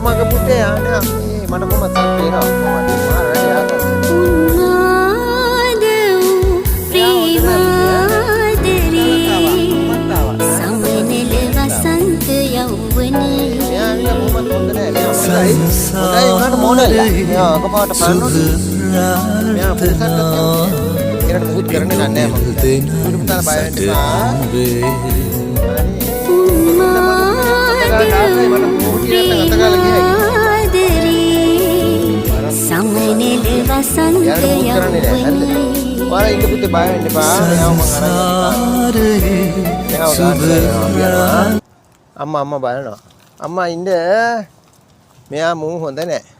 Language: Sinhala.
මගේ පුතේ ආනේ අපි මට කොහොමද තේරෙනවා මම මාර වැඩි ආතෝ අම්මා බලනවා අම්මා ඉන්න මෙයා මූ හොඳ නැහැ